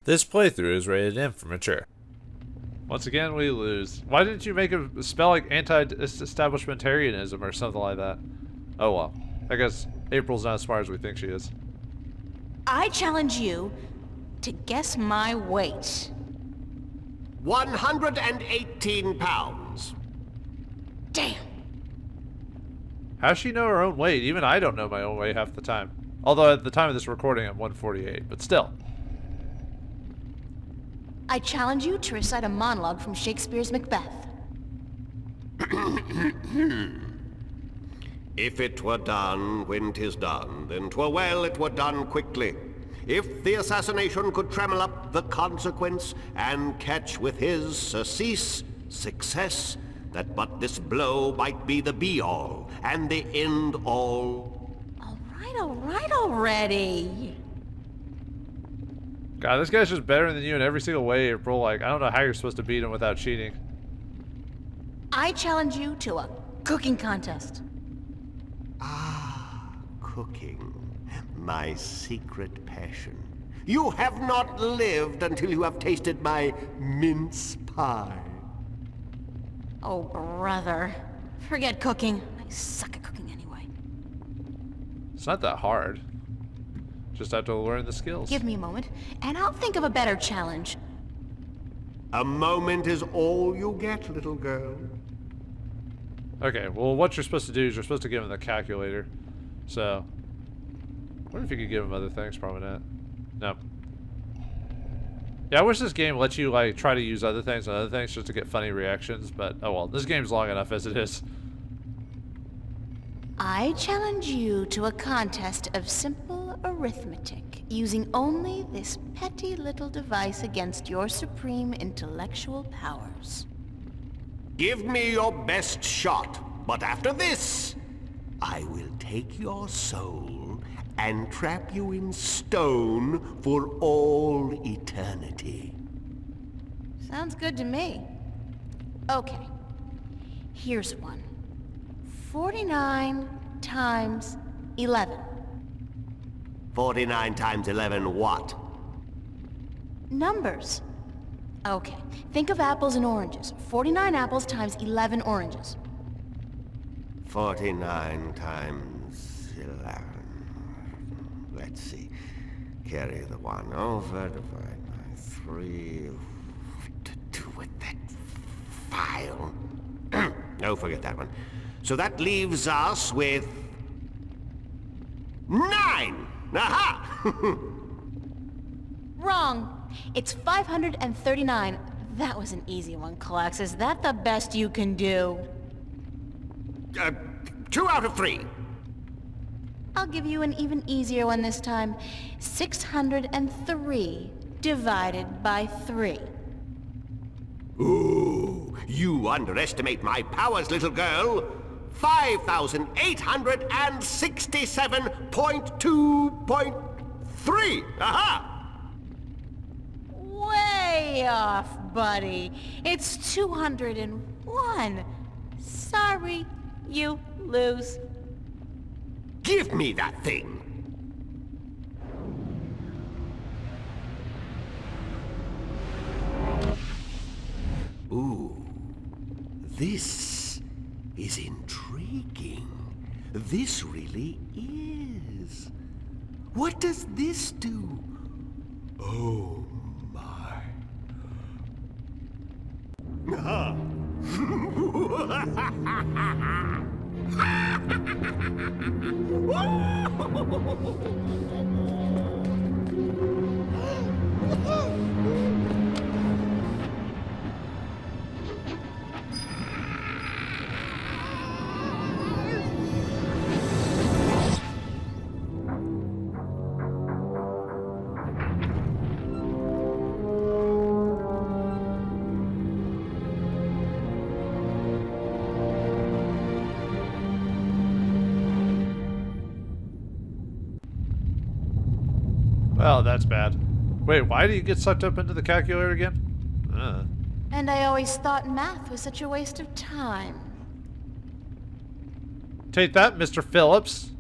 This playthrough is rated M for mature. Once again, we lose. Why didn't you make a spell like anti-establishmentarianism or something like that? Oh well. I guess April's not as smart as we think she is. I challenge you to guess my weight. 118 pounds. Damn. How's she know her own weight? Even I don't know my own weight half the time. Although at the time of this recording, I'm 148, but still. I challenge you to recite a monologue from Shakespeare's Macbeth. If it were done when 'tis done, then 'twere well it were done quickly. If the assassination could trammel up the consequence, and catch with his surcease success, that but this blow might be the be-all, and the end-all. All right already. God, this guy's just better than you in every single way, April. Like, I don't know how you're supposed to beat him without cheating. I challenge you to a cooking contest. Ah, cooking. My secret passion. You have not lived until you have tasted my mince pie. Oh, brother. Forget cooking. I suck at cooking anyway. It's not that hard. Just have to learn the skills. Give me a moment, and I'll think of a better challenge. A moment is all you get, little girl. Okay, well, what you're supposed to do is you're supposed to give him the calculator. So, what if you could give him other things? Probably not. No. Yeah, I wish this game lets you, like, try to use other things and other things just to get funny reactions, but oh well. This game's long enough as it is. I challenge you to a contest of simple arithmetic, using only this petty little device against your supreme intellectual powers. Give me your best shot, but after this, I will take your soul and trap you in stone for all eternity. Sounds good to me. Okay, here's one. 49 times 11. 49 times 11 what? Numbers. Okay, think of apples and oranges. 49 apples times 11 oranges. 49 times 11. Let's see. Carry the 1 over, divide by 3. What to do with that file? Oh, forget that one. So that leaves us with 9! Aha! Wrong. It's 539. That was an easy one, Klax. Is that the best you can do? 2 out of 3. I'll give you an even easier one this time. 603 divided by 3. Ooh, you underestimate my powers, little girl. 5,867.2.3. Aha! Way off, buddy. It's 201. Sorry, you lose. Give me that thing. Ooh, this is intriguing. This really is. What does this do? Oh my. Ah. Well, that's bad. Wait, why do you get sucked up into the calculator again? And I always thought math was such a waste of time. Take that, Mr. Phillips.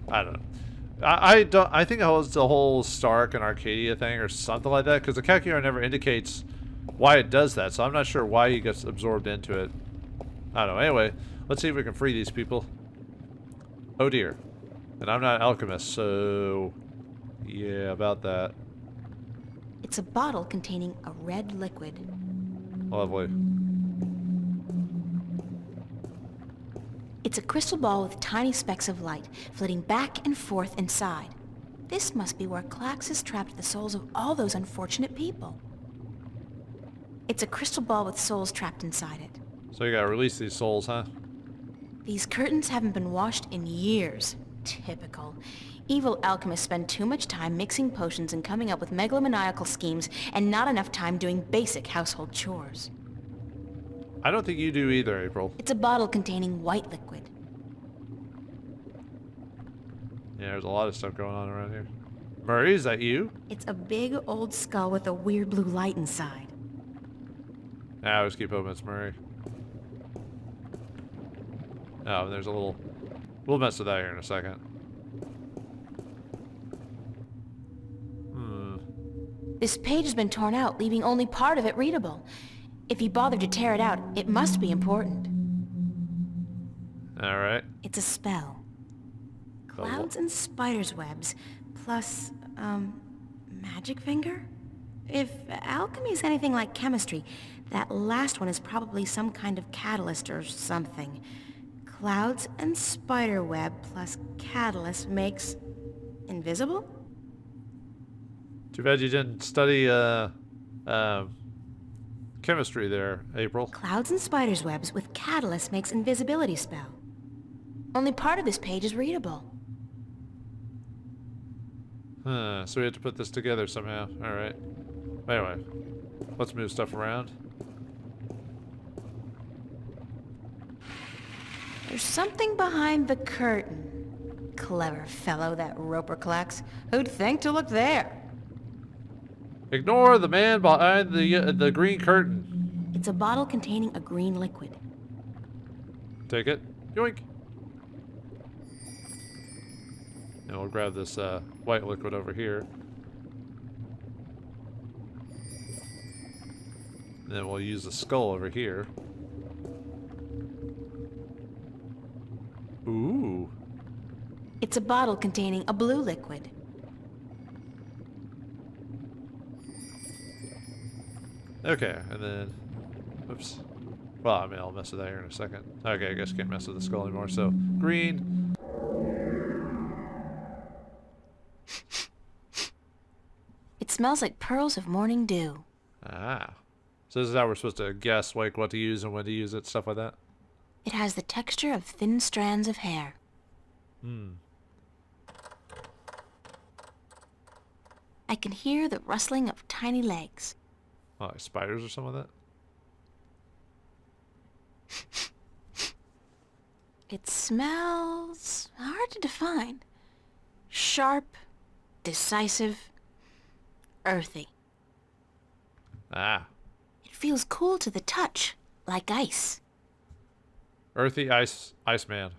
I don't know. I don't. I think it was the whole Stark and Arcadia thing or something like that, because the calculator never indicates why it does that. So I'm not sure why he gets absorbed into it. I don't know. Anyway, let's see if we can free these people. Oh dear. And I'm not an alchemist, so yeah, about that. It's a bottle containing a red liquid. Lovely. It's a crystal ball with tiny specks of light flitting back and forth inside. This must be where Klaxis trapped the souls of all those unfortunate people. It's a crystal ball with souls trapped inside it. So you gotta release these souls, huh? These curtains haven't been washed in years. Typical. Evil alchemists spend too much time mixing potions and coming up with megalomaniacal schemes and not enough time doing basic household chores. I don't think you do either, April. It's a bottle containing white liquid. Yeah, there's a lot of stuff going on around here. Murray, is that you? It's a big old skull with a weird blue light inside. Nah, I just keep hoping it's Murray. Oh, there's a little... We'll mess with that here in a second. This page has been torn out, leaving only part of it readable. If he bothered to tear it out, it must be important. Alright. It's a spell. Clouds and spider's webs, plus, magic finger? If alchemy is anything like chemistry, that last one is probably some kind of catalyst or something. Clouds and spider web plus catalyst makes... invisible? Too bad you didn't study, chemistry there, April. Clouds and spider's webs with catalyst makes invisibility spell. Only part of this page is readable. Huh, so we have to put this together somehow. Alright. Anyway, let's move stuff around. There's something behind the curtain. Clever fellow, that Roper Clax. Who'd think to look there? Ignore the man behind the green curtain. It's a bottle containing a green liquid. Take it. Yoink. And we'll grab this white liquid over here. And then we'll use the skull over here. Ooh. It's a bottle containing a blue liquid. Okay, and then... Oops. Well, I mean, I'll mess with that here in a second. Okay, I guess I can't mess with the skull anymore. So, green. It smells like pearls of morning dew. Ah. So this is how we're supposed to guess, like, what to use and when to use it, stuff like that? It has the texture of thin strands of hair. I can hear the rustling of tiny legs. Oh, like spiders or something like that? It smells hard to define. Sharp, decisive, earthy. Ah. It feels cool to the touch, like ice. Earthy Iceman.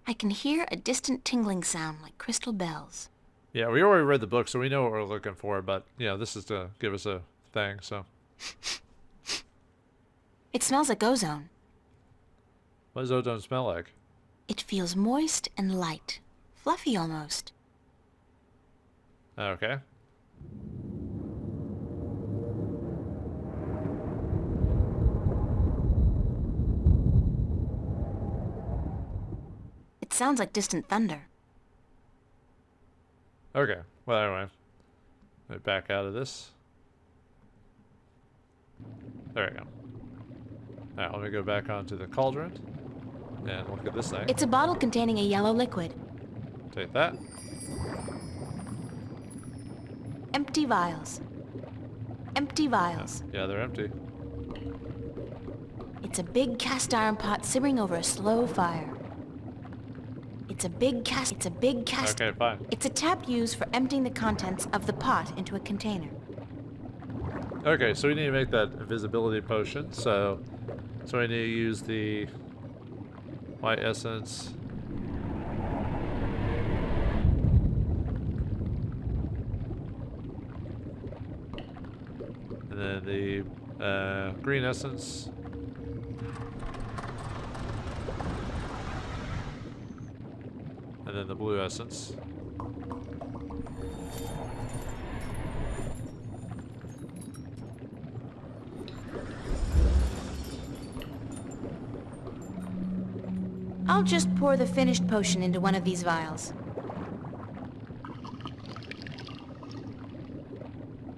I can hear a distant tingling sound like crystal bells. Yeah, we already read the book, so we know what we're looking for, but, you know, this is to give us a thing, so. It smells like ozone. What does ozone smell like? It feels moist and light. Fluffy almost. Okay. It sounds like distant thunder. Okay. Well, anyway. Let me back out of this. There we go. Alright, let me go back onto the cauldron. And look at this thing. It's a bottle containing a yellow liquid. Take that. Empty vials. Empty vials. Yeah, they're empty. It's a big cast iron pot simmering over a slow fire. It's a big cast. Okay, fine. It's a tap used for emptying the contents of the pot into a container. Okay, so we need to make that invisibility potion. So we need to use the white essence. And then the green essence. And then the blue essence. I'll just pour the finished potion into one of these vials.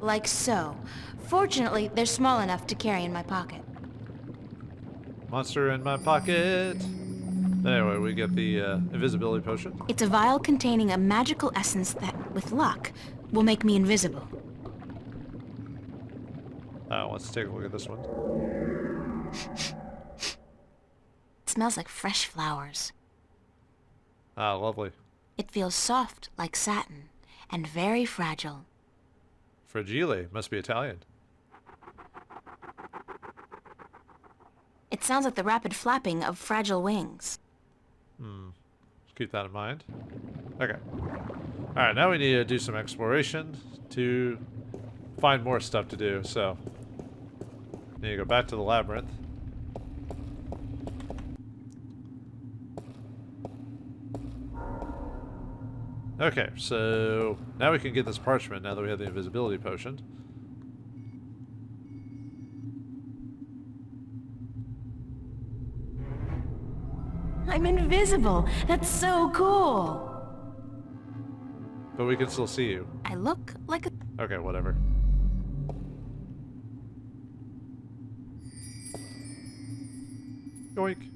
Like so. Fortunately, they're small enough to carry in my pocket. Monster in my pocket. Anyway, we get the invisibility potion. It's a vial containing a magical essence that, with luck, will make me invisible. Let's take a look at this one. It smells like fresh flowers. Ah, lovely. It feels soft like satin and very fragile. Fragile, must be Italian. It sounds like the rapid flapping of fragile wings. Let's keep that in mind. Okay. Alright, now we need to do some exploration to find more stuff to do, so need to go back to the labyrinth. Okay, so now we can get this parchment now that we have the invisibility potion. I'm invisible! That's so cool! But we can still see you. I look like a... Okay, whatever. Yoink.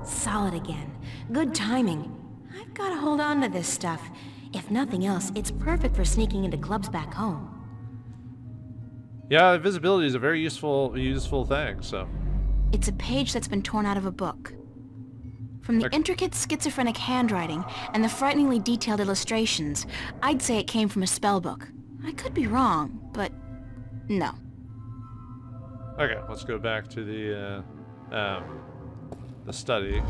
Solid again. Good timing. I've got to hold on to this stuff. If nothing else, it's perfect for sneaking into clubs back home. Yeah, invisibility is a very useful thing, so... It's a page that's been torn out of a book. From the intricate schizophrenic handwriting and the frighteningly detailed illustrations, I'd say it came from a spell book. I could be wrong, but no. Okay, let's go back to the study.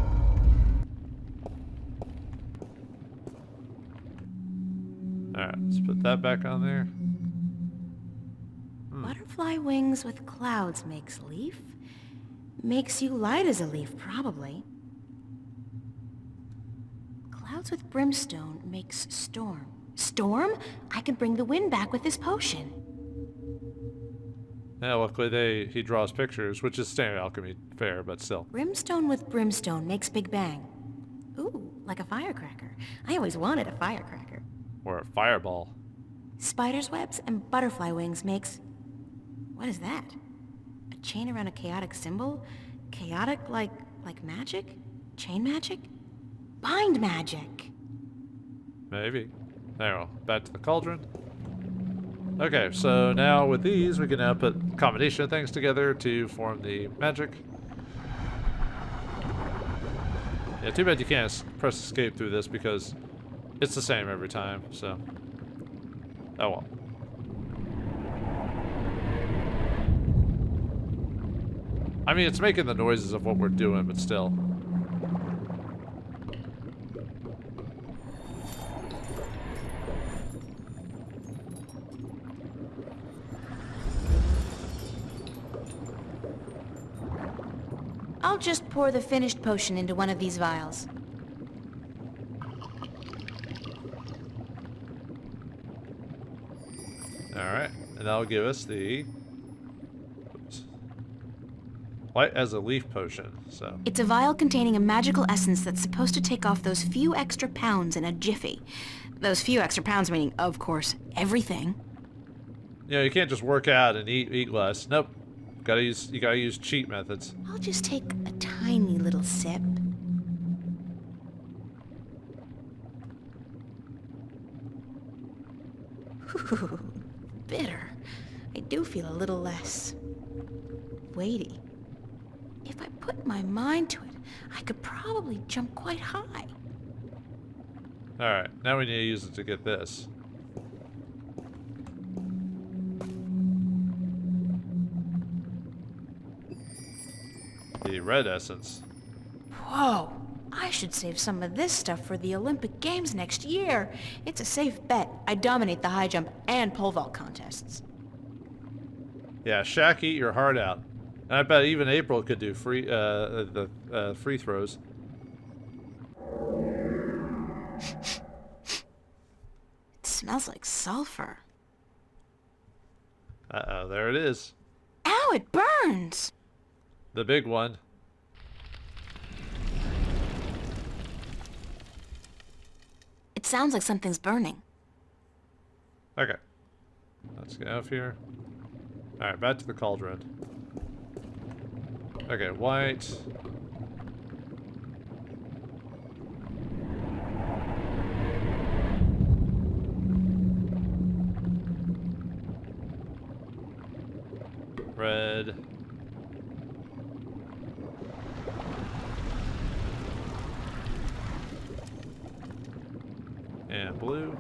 Alright, let's put that back on there. Butterfly wings with clouds makes leaf? Makes you light as a leaf, probably. Clouds with brimstone makes storm. Storm? I could bring the wind back with this potion. Yeah, luckily he draws pictures, which is standard alchemy fare, but still. Brimstone with brimstone makes Big Bang. Ooh, like a firecracker. I always wanted a firecracker. Or a fireball. Spider's webs and butterfly wings makes... What is that? A chain around a chaotic symbol? Chaotic like magic? Chain magic? Bind magic! Maybe. There we go. Back to the cauldron. Okay, so now with these, we can now put a combination of things together to form the magic. Yeah, too bad you can't press escape through this because it's the same every time, so... Oh well. I mean, it's making the noises of what we're doing, but still. I'll just pour the finished potion into one of these vials. Alright, and that'll give us the... light as a leaf potion, so... It's a vial containing a magical essence that's supposed to take off those few extra pounds in a jiffy. Those few extra pounds meaning, of course, everything. Yeah, you can't just work out and eat less. Nope. You gotta use cheat methods. I'll just take a tiny little sip. Ooh, bitter. I do feel a little less weighty. If I put my mind to it, I could probably jump quite high. Alright, now we need to use it to get this. red essence. Whoa! I should save some of this stuff for the Olympic Games next year. It's a safe bet. I dominate the high jump and pole vault contests. Yeah, Shaq, eat your heart out. And I bet even April could do free throws. It smells like sulfur. Uh-oh, there it is. Ow, it burns! The big one. It sounds like something's burning. Okay. Let's get out of here. Alright, back to the cauldron. Okay, white. Red. And blue.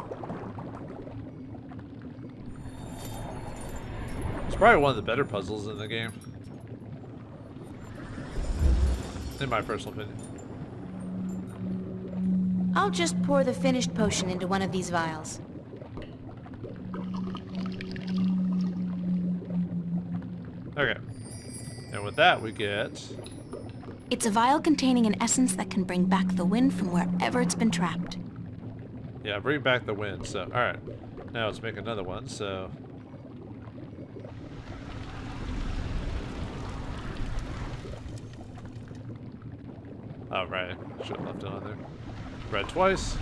It's probably one of the better puzzles in the game. In my personal opinion. I'll just pour the finished potion into one of these vials. Okay. And with that we get... It's a vial containing an essence that can bring back the wind from wherever it's been trapped. Yeah, bring back the wind. So, alright. Now let's make another one, so... Oh, right. Should have left it on there. Red twice.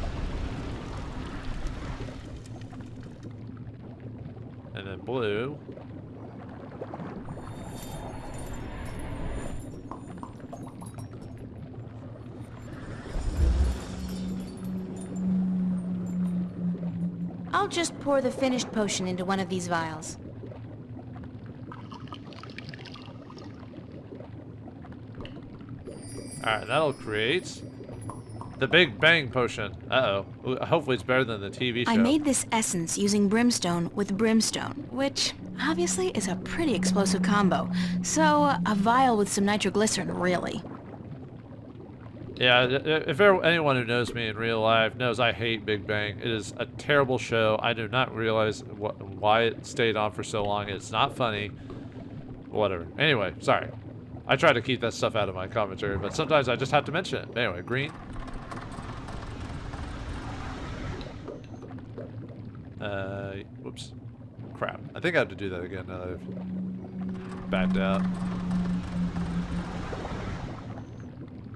And then blue. I'll just pour the finished potion into one of these vials. Alright, that'll create the Big Bang potion. Uh-oh. Hopefully it's better than the TV show. I made this essence using brimstone with brimstone, which obviously is a pretty explosive combo. So, a vial with some nitroglycerin, really. Yeah, if anyone who knows me in real life knows I hate Big Bang. It is a terrible show. I do not realize why it stayed on for so long. It's not funny. Whatever. Anyway, sorry. I try to keep that stuff out of my commentary, but sometimes I just have to mention it. Anyway, green. Whoops. Crap. I think I have to do that again now that I've backed out.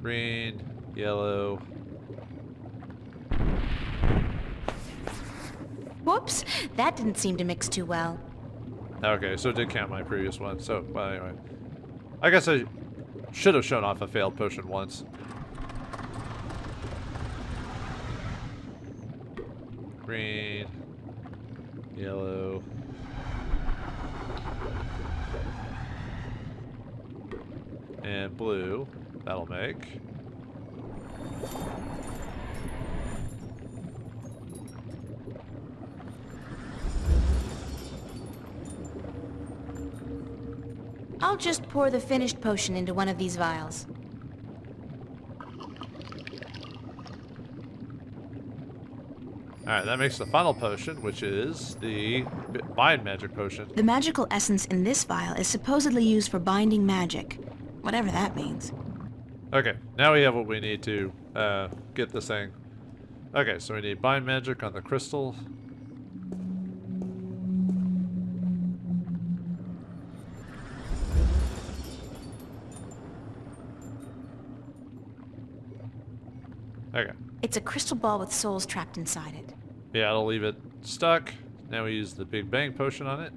Green, yellow. Whoops, that didn't seem to mix too well. Okay, so it did count my previous one. So, well, anyway. I guess I should have shown off a failed potion once. Green, yellow. And blue. That'll make. I'll just pour the finished potion into one of these vials. Alright, that makes the final potion, which is the Mind Magic Potion. The magical essence in this vial is supposedly used for binding magic. Whatever that means. Okay, now we have what we need to get this thing. Okay, so we need Bind Magic on the crystal. Okay. It's a crystal ball with souls trapped inside it. Yeah, I'll leave it stuck. Now we use the Big Bang Potion on it.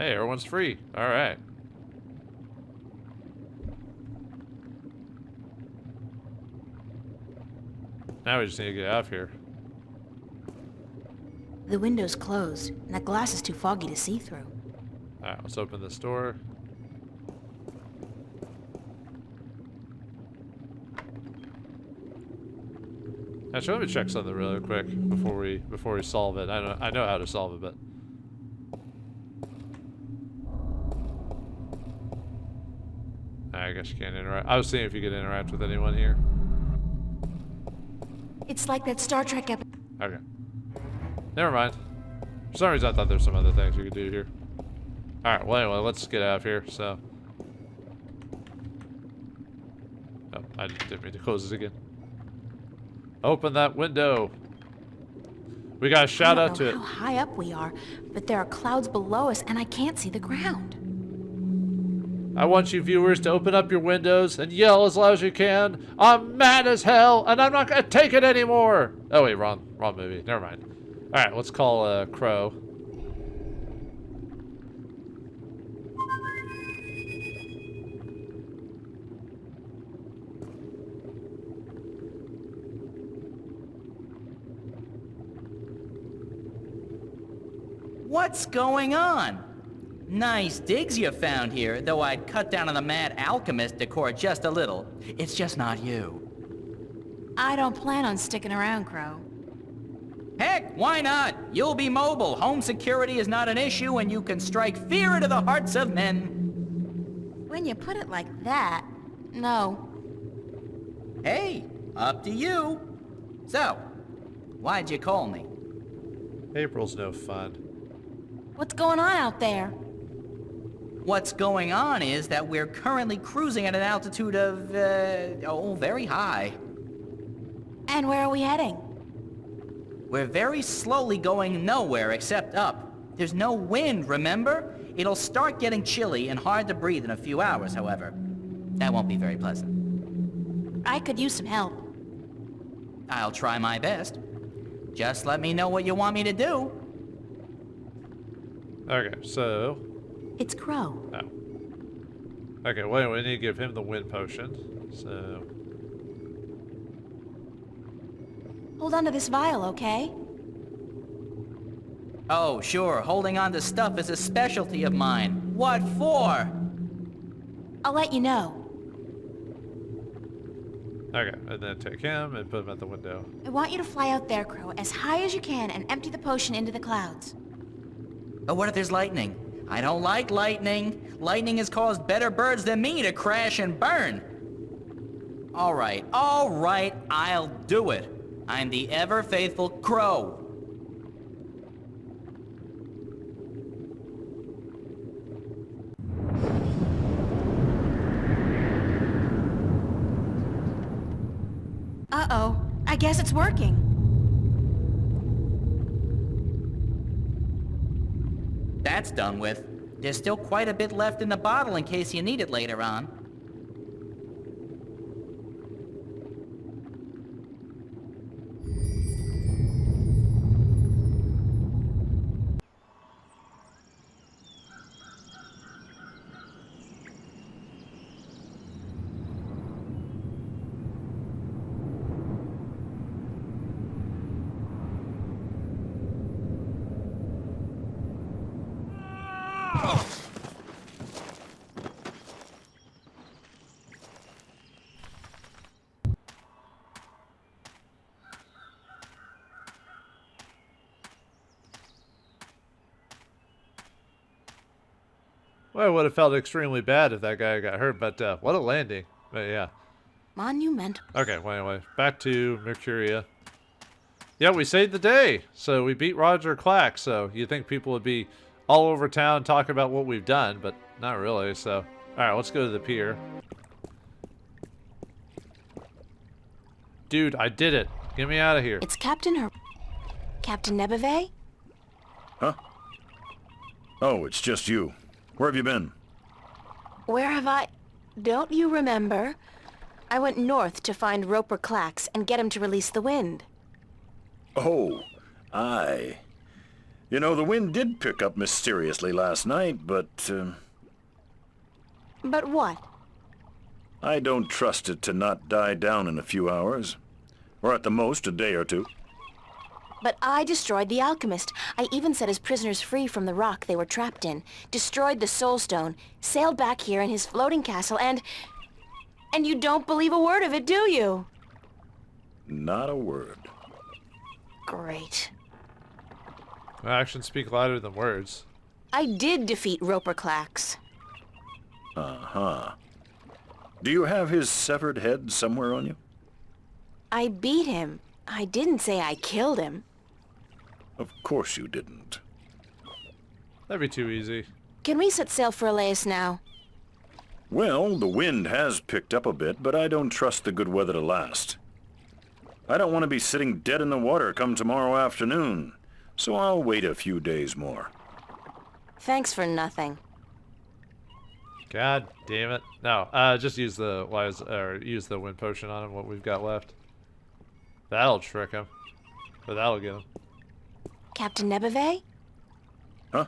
Hey, everyone's free. All right. Now we just need to get out of here. The window's closed, and that glass is too foggy to see through. Alright, let's open this door. Actually, let me check something really quick before we solve it. I know how to solve it, but I guess you can't interact. I was seeing if you could interact with anyone here. It's like that Star Trek episode. Okay. Never mind. For some reason, I thought there were some other things we could do here. Alright, well anyway, let's get out of here, so. Oh, I didn't mean to close this again. Open that window. We got a shout out to it. I don't know how high up we are, but there are clouds below us and I can't see the ground. I want you viewers to open up your windows and yell as loud as you can. I'm mad as hell and I'm not gonna take it anymore. Oh wait, wrong movie. Never mind. Alright, let's call Crow. What's going on? Nice digs you found here, though I'd cut down on the mad alchemist decor just a little. It's just not you. I don't plan on sticking around, Crow. Heck, why not? You'll be mobile. Home security is not an issue, and you can strike fear into the hearts of men. When you put it like that, no. Hey, up to you. So, why'd you call me? April's no fun. What's going on out there? What's going on is that we're currently cruising at an altitude of, very high. And where are we heading? We're very slowly going nowhere except up. There's no wind, remember? It'll start getting chilly and hard to breathe in a few hours, however. That won't be very pleasant. I could use some help. I'll try my best. Just let me know what you want me to do. Okay, so. It's Crow. Oh. Okay, well, we need to give him the wind potion. So. Hold on to this vial, okay? Oh, sure. Holding on to stuff is a specialty of mine. What for? I'll let you know. Okay, and then take him and put him at the window. I want you to fly out there, Crow, as high as you can and empty the potion into the clouds. But what if there's lightning? I don't like lightning. Lightning has caused better birds than me to crash and burn. All right, I'll do it. I'm the ever-faithful Crow. Uh-oh. I guess it's working. That's done with. There's still quite a bit left in the bottle in case you need it later on. Well, it would have felt extremely bad if that guy got hurt, but what a landing. But yeah. Monumental. Okay, well anyway, back to Mercuria. Yeah, we saved the day. So we beat Roger Clack, so you'd think people would be all over town talking about what we've done, but not really, so. Alright, let's go to the pier. Dude, I did it. Get me out of here. It's Captain Nebeve? Huh? Oh, it's just you. Where have you been? Where have I... Don't you remember? I went north to find Roper Clax and get him to release the wind. Oh, aye. You know, the wind did pick up mysteriously last night, but, But what? I don't trust it to not die down in a few hours. Or at the most, a day or two. But I destroyed the alchemist. I even set his prisoners free from the rock they were trapped in, destroyed the soul stone, sailed back here in his floating castle, and you don't believe a word of it, do you? Not a word. Great. Actions speak louder than words. I did defeat Roper Clax. Uh-huh. Do you have his severed head somewhere on you? I beat him. I didn't say I killed him. Of course you didn't. That'd be too easy. Can we set sail for Elias now? Well, the wind has picked up a bit, but I don't trust the good weather to last. I don't want to be sitting dead in the water come tomorrow afternoon, so I'll wait a few days more. Thanks for nothing. God damn it. No, just use the use the wind potion on him, what we've got left. That'll trick him. But that'll get him. Captain Nebeve? Huh?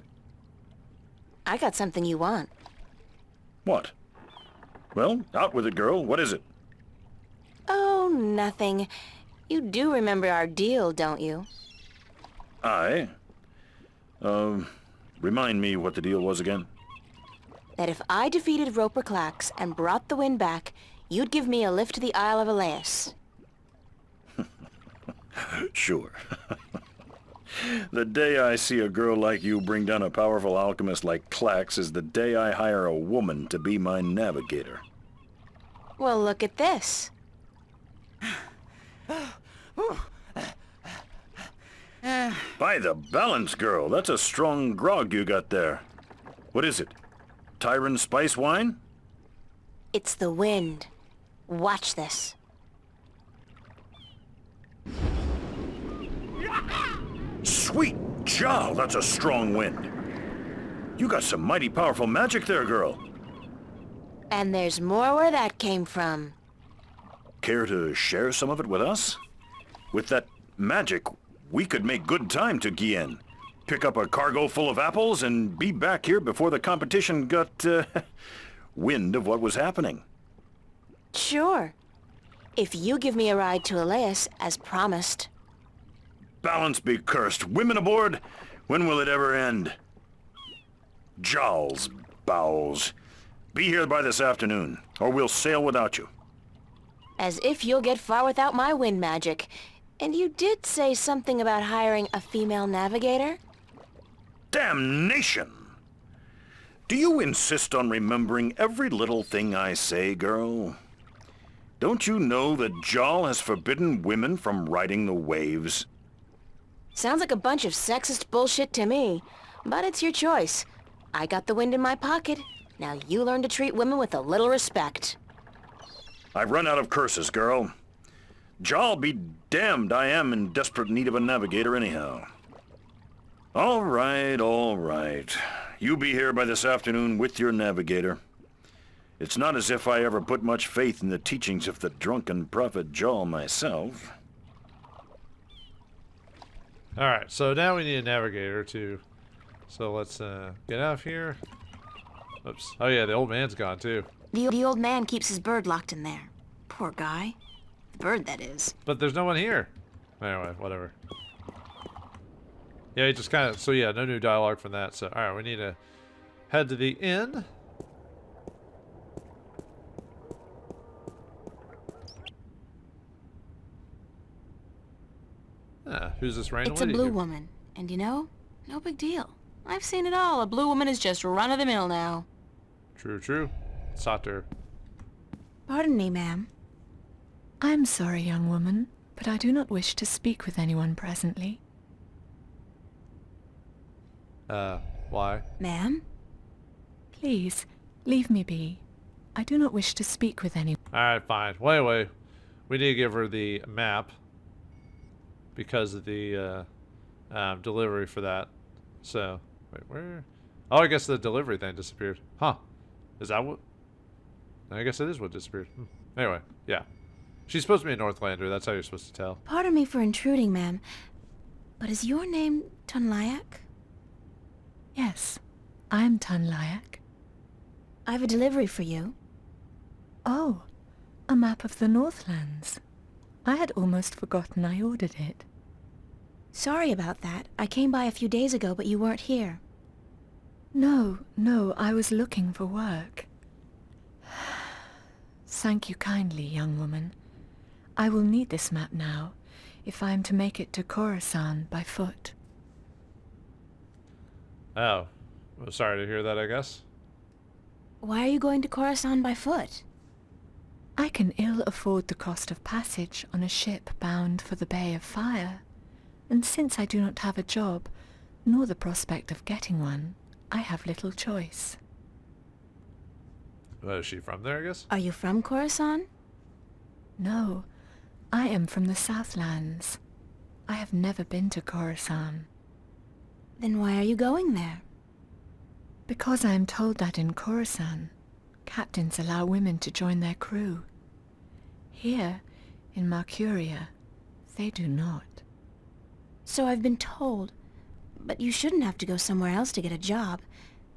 I got something you want. What? Well, out with it, girl. What is it? Oh, nothing. You do remember our deal, don't you? Remind me what the deal was again. That if I defeated Roper Clax and brought the wind back, you'd give me a lift to the Isle of Elias. Sure. The day I see a girl like you bring down a powerful alchemist like Clax is the day I hire a woman to be my navigator. Well, look at this. By the balance, girl, that's a strong grog you got there. What is it? Tyron spice wine? It's the wind. Watch this. Sweet Jal, that's a strong wind. You got some mighty powerful magic there, girl. And there's more where that came from. Care to share some of it with us? With that magic, we could make good time to Guienne. Pick up a cargo full of apples and be back here before the competition got, wind of what was happening. Sure. If you give me a ride to Elias, as promised. Balance be cursed. Women aboard? When will it ever end? Jowls, bowels. Be here by this afternoon, or we'll sail without you. As if you'll get far without my wind magic. And you did say something about hiring a female navigator? Damnation! Do you insist on remembering every little thing I say, girl? Don't you know that Jal has forbidden women from riding the waves? Sounds like a bunch of sexist bullshit to me. But it's your choice. I got the wind in my pocket. Now you learn to treat women with a little respect. I've run out of curses, girl. Jal be damned, I am in desperate need of a navigator anyhow. All right. You be here by this afternoon with your navigator. It's not as if I ever put much faith in the teachings of the drunken prophet Jal myself. Alright, so now we need a navigator too. So let's get out of here. Oops. Oh yeah, the old man's gone too. The old man keeps his bird locked in there. Poor guy. The bird, that is. But there's no one here. Anyway, whatever. Yeah, he just kind of... So yeah, no new dialogue from that. So, alright, we need to head to the inn. Who's this random It's a lady blue here? woman. And you know, no big deal. I've seen it all. A blue woman is just run-of-the-mill now. True. Satur. Pardon me, ma'am. I'm sorry, young woman, but I do not wish to speak with anyone presently. Why? Ma'am? Please, leave me be. I do not wish to speak with anyone. Alright, fine. Wait. We need to give her the map. Because of the delivery for that. So, wait, where? Oh, I guess the delivery thing disappeared. Huh. Is that what? I guess it is what disappeared. Anyway, yeah. She's supposed to be a Northlander. That's how you're supposed to tell. Pardon me for intruding, ma'am. But is your name Tonlayak? Yes, I am Tunlayak. I have a delivery for you. Oh, a map of the Northlands. I had almost forgotten I ordered it. Sorry about that. I came by a few days ago, but you weren't here. No, I was looking for work. Thank you kindly, young woman. I will need this map now, if I am to make it to Khorasan by foot. Oh. Well, sorry to hear that, I guess. Why are you going to Khorasan by foot? I can ill afford the cost of passage on a ship bound for the Bay of Fire, and since I do not have a job, nor the prospect of getting one, I have little choice. Well, is she from there, I guess? Are you from Khorasan? No, I am from the Southlands. I have never been to Khorasan. Then why are you going there? Because I am told that in Khorasan, captains allow women to join their crew. Here, in Mercuria, they do not. So I've been told. But you shouldn't have to go somewhere else to get a job.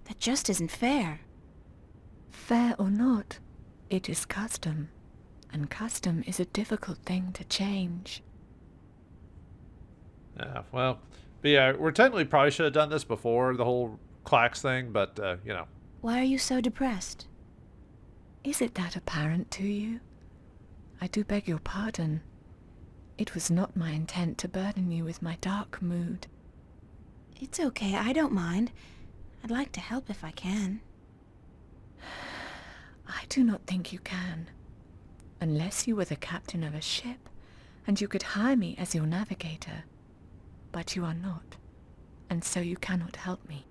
That just isn't fair. Fair or not, it is custom. And custom is a difficult thing to change. Yeah, well, but yeah, we're technically probably should have done this before the whole Clax thing, but, you know. Why are you so depressed? Is it that apparent to you? I do beg your pardon. It was not my intent to burden you with my dark mood. It's okay, I don't mind. I'd like to help if I can. I do not think you can. Unless you were the captain of a ship, and you could hire me as your navigator. But you are not, and so you cannot help me.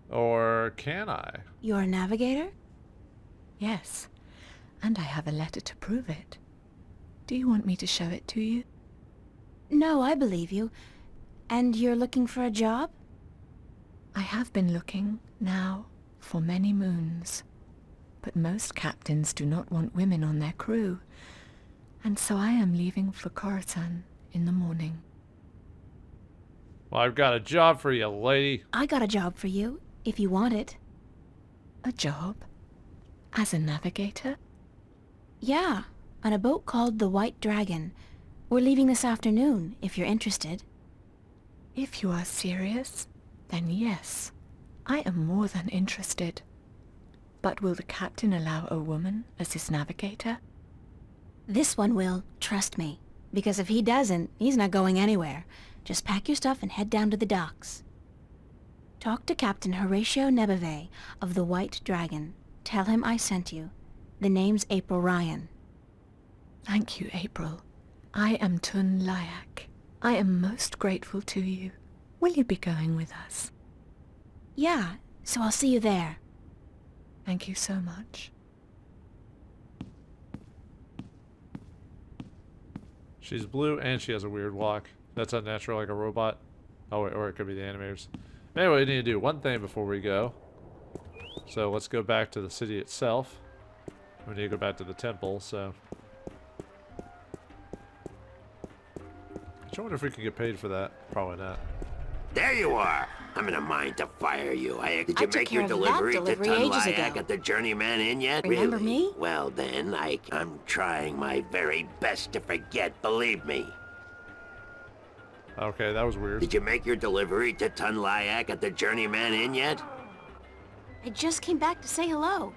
Or can I? You're a navigator? Yes, and I have a letter to prove it. Do you want me to show it to you? No, I believe you. And you're looking for a job? I have been looking, now, for many moons. But most captains do not want women on their crew, and so I am leaving for Khorasan in the morning. Well, I've got a job for you, lady. I got a job for you, if you want it. A job? As a navigator? Yeah, on a boat called the White Dragon. We're leaving this afternoon, if you're interested. If you are serious, then yes, I am more than interested. But will the captain allow a woman as his navigator? This one will, trust me. Because if he doesn't, he's not going anywhere. Just pack your stuff and head down to the docks. Talk to Captain Horatio Nebeve of the White Dragon. Tell him I sent you. The name's April Ryan. Thank you, April. I am Tunlayak. I am most grateful to you. Will you be going with us? Yeah, so I'll see you there. Thank you so much. She's blue and she has a weird walk. That's unnatural, like a robot. Oh, wait, or it could be the animators. Anyway, we need to do one thing before we go. So let's go back to the city itself. We need to go back to the temple, so. I wonder if we can get paid for that. Probably not. There you are. I'm in a mind to fire you. Did I you took make care your of that delivery to delivery ages Tunlayak ago. at the Journeyman Inn yet? Remember Really? me? Well then, I'm trying my very best to forget, believe me. Okay, that was weird. Did you make your delivery to Tunlayak at the Journeyman Inn yet? I just came back to say hello.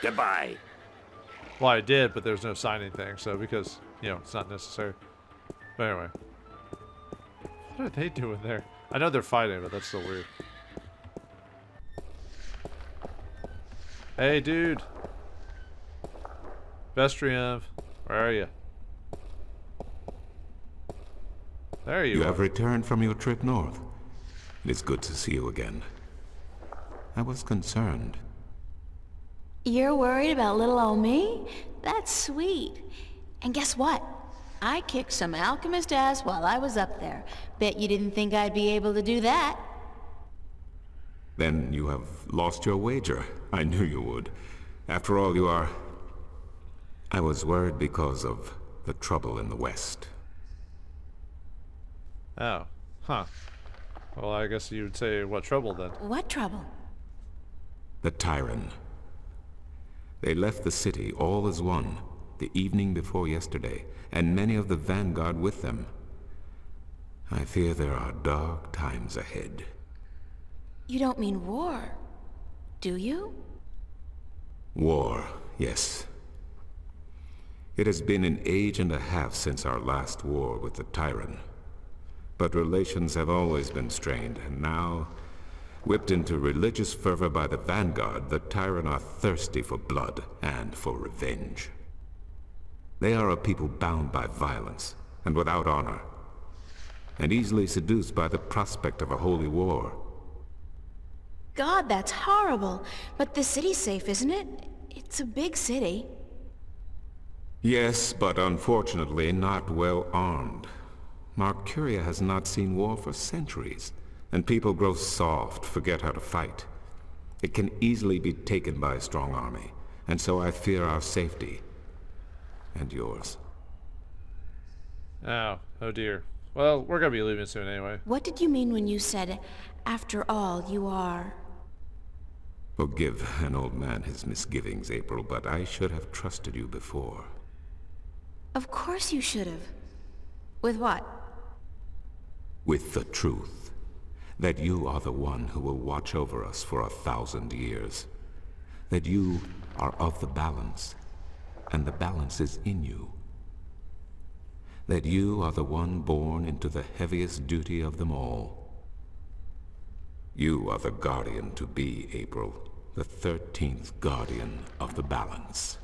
Goodbye. Well, I did, but there's no signing thing, so because, you know, it's not necessary. But anyway. What are they doing there? I know they're fighting, but that's still weird. Hey, dude. Vestrium, where are you? There you You are. have returned from your trip north. It is good to see you again. I was concerned. You're worried about little old me? That's sweet. And guess what? I kicked some alchemist ass while I was up there. Bet you didn't think I'd be able to do that. Then you have lost your wager. I knew you would. After all, you are... I was worried because of the trouble in the West. Oh, huh. Well, I guess you would say what trouble then? What trouble? The Tyrant. They left the city all as one, the evening before yesterday, and many of the vanguard with them. I fear there are dark times ahead. You don't mean war, do you? War, yes. It has been an age and a half since our last war with the Tyrant. But relations have always been strained, and now, whipped into religious fervor by the vanguard, the Tyrant are thirsty for blood and for revenge. They are a people bound by violence and without honor, and easily seduced by the prospect of a holy war. God, that's horrible. But the city's safe, isn't it? It's a big city. Yes, but unfortunately not well armed. Mercuria has not seen war for centuries, and people grow soft, forget how to fight. It can easily be taken by a strong army, and so I fear our safety. And yours. Oh dear. Well, we're gonna be leaving soon anyway. What did you mean when you said, after all, you are... Forgive an old man his misgivings, April, but I should have trusted you before. Of course you should have. With what? With the truth. That you are the one who will watch over us for 1,000 years. That you are of the balance, and the balance is in you. That you are the one born into the heaviest duty of them all. You are the guardian to be, April. The 13th guardian of the balance.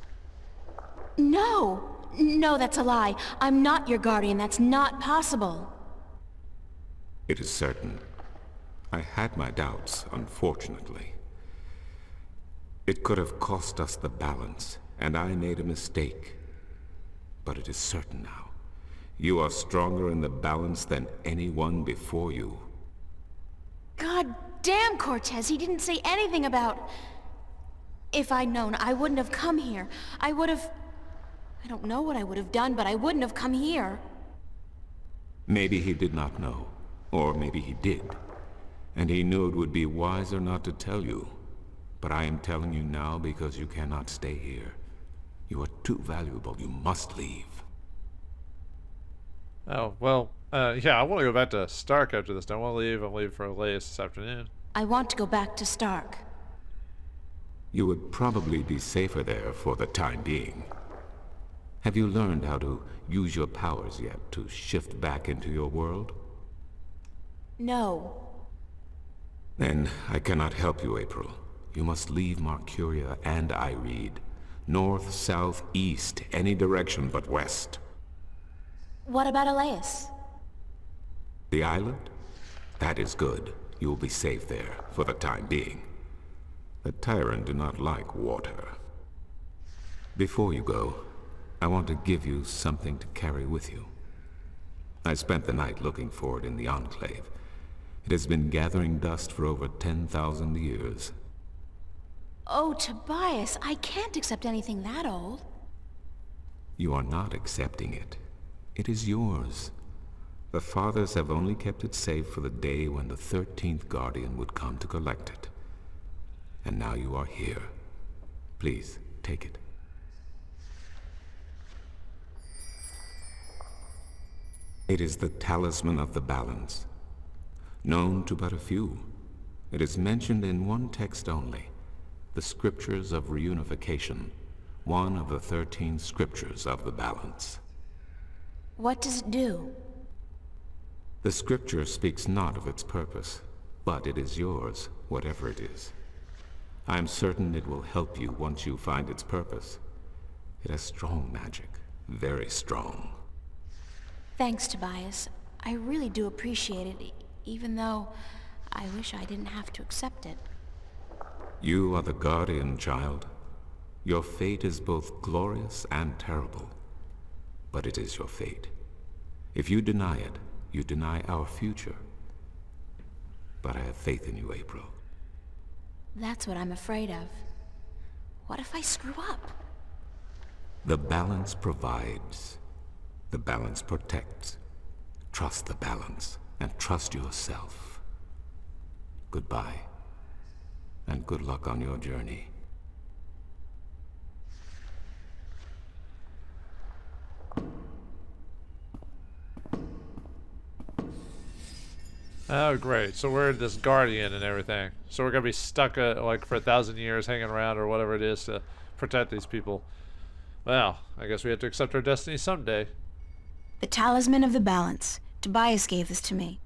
No! No, that's a lie. I'm not your guardian. That's not possible. It is certain. I had my doubts, unfortunately. It could have cost us the balance, and I made a mistake. But it is certain now. You are stronger in the balance than anyone before you. God damn, Cortez, he didn't say anything about... If I'd known, I wouldn't have come here. I would have... I don't know what I would have done, but I wouldn't have come here. Maybe he did not know. Or maybe he did. And he knew it would be wiser not to tell you. But I am telling you now because you cannot stay here. You are too valuable. You must leave. Oh, well, yeah, I want to go back to Stark after this. Don't want to leave. I'm leaving for Elias this afternoon. I want to go back to Stark. You would probably be safer there for the time being. Have you learned how to use your powers yet to shift back into your world? No. Then I cannot help you, April. You must leave Mercuria and Ireed. North, south, east, any direction but west. What about Elias? The island? That is good. You will be safe there, for the time being. The Tyrant do not like water. Before you go, I want to give you something to carry with you. I spent the night looking for it in the Enclave. It has been gathering dust for over 10,000 years. Oh, Tobias, I can't accept anything that old. You are not accepting it. It is yours. The Fathers have only kept it safe for the day when the 13th Guardian would come to collect it. And now you are here. Please, take it. It is the talisman of the balance. Known to but a few. It is mentioned in one text only. The Scriptures of Reunification. One of the 13 Scriptures of the balance. What does it do? The Scripture speaks not of its purpose, but it is yours, whatever it is. I am certain it will help you once you find its purpose. It has strong magic, very strong. Thanks, Tobias. I really do appreciate it, even though I wish I didn't have to accept it. You are the guardian, child. Your fate is both glorious and terrible. But it is your fate. If you deny it, you deny our future. But I have faith in you, April. That's what I'm afraid of. What if I screw up? The balance provides. The balance protects. Trust the balance, and trust yourself. goodbye. And good luck on your journey. Oh, great. So we're this guardian and everything. So we're going to be stuck like for 1,000 years hanging around or whatever it is to protect these people. Well, I guess we have to accept our destiny someday. The Talisman of the Balance. Tobias gave this to me.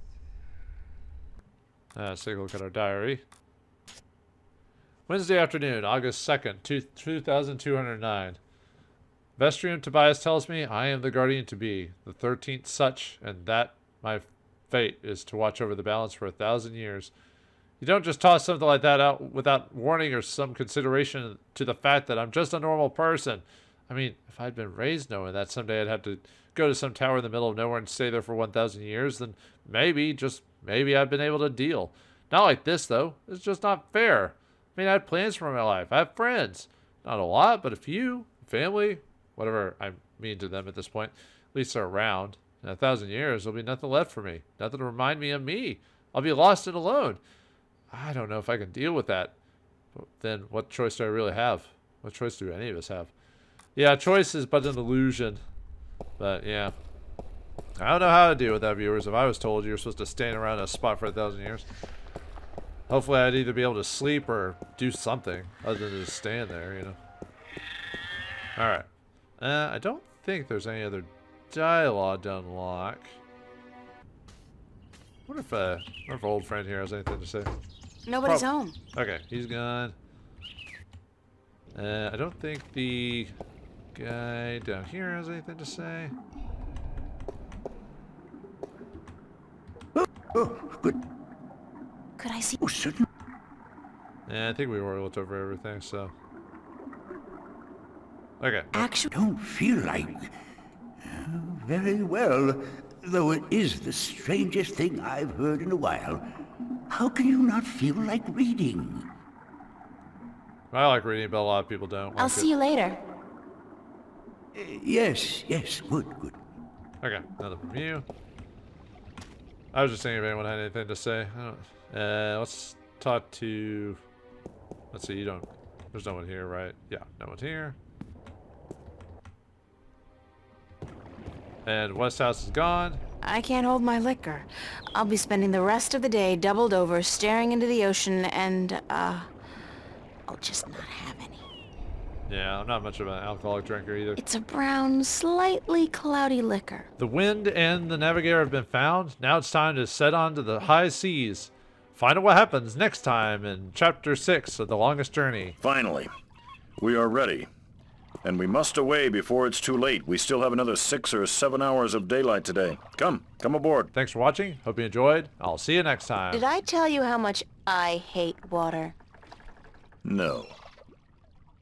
Let's take a look at our diary. Wednesday afternoon, August 2nd, 2209. Vestrium Tobias tells me I am the guardian to be, the 13th such, and that my fate is to watch over the balance for 1,000 years. You don't just toss something like that out without warning or some consideration to the fact that I'm just a normal person. I mean, if I'd been raised knowing that someday I'd have to go to some tower in the middle of nowhere and stay there for 1,000 years, then maybe, just maybe I've been able to deal. Not like this, though. It's just not fair. I mean, I had plans for my life. I have friends. Not a lot, but a few. Family. Whatever I mean to them at this point. At least they're around. In 1,000 years, there'll be nothing left for me. Nothing to remind me of me. I'll be lost and alone. I don't know if I can deal with that. But then what choice do I really have? What choice do any of us have? Yeah, choice is but an illusion. But yeah. I don't know how to deal with that, viewers. If I was told you were supposed to stand around a spot for 1,000 years. Hopefully I'd either be able to sleep or do something other than just stand there, you know. Alright. I don't think there's any other dialogue to unlock. What if our old friend here has anything to say? Nobody's home. Okay, he's gone. I don't think the guy down here has anything to say. Good. Could I see? Oh, certainly. Yeah, I think we already looked over everything, so. Okay. Actually, Don't feel like... very well, though it is the strangest thing I've heard in a while. How can you not feel like reading? I like reading, but a lot of people don't. I'll see you later. Yes, good. Okay, nothing from you. I was just thinking if anyone had anything to say. I don't, let's talk to... Let's see, you don't... There's no one here, right? Yeah, no one here. And Westhouse is gone. I can't hold my liquor. I'll be spending the rest of the day doubled over, staring into the ocean, and, I'll just not have any. Yeah, I'm not much of an alcoholic drinker either. It's a brown, slightly cloudy liquor. The wind and the navigator have been found. Now it's time to set on to the high seas. Find out what happens next time in Chapter 6 of The Longest Journey. Finally, we are ready. And we must away before it's too late. We still have another 6 or 7 hours of daylight today. Come aboard. Thanks for watching. Hope you enjoyed. I'll see you next time. Did I tell you how much I hate water? No.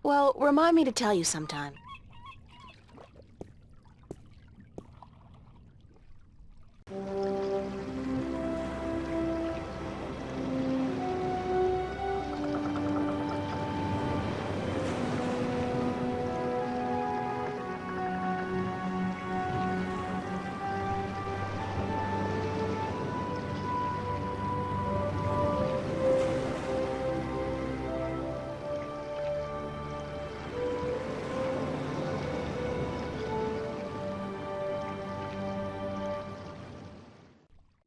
Well, remind me to tell you sometime.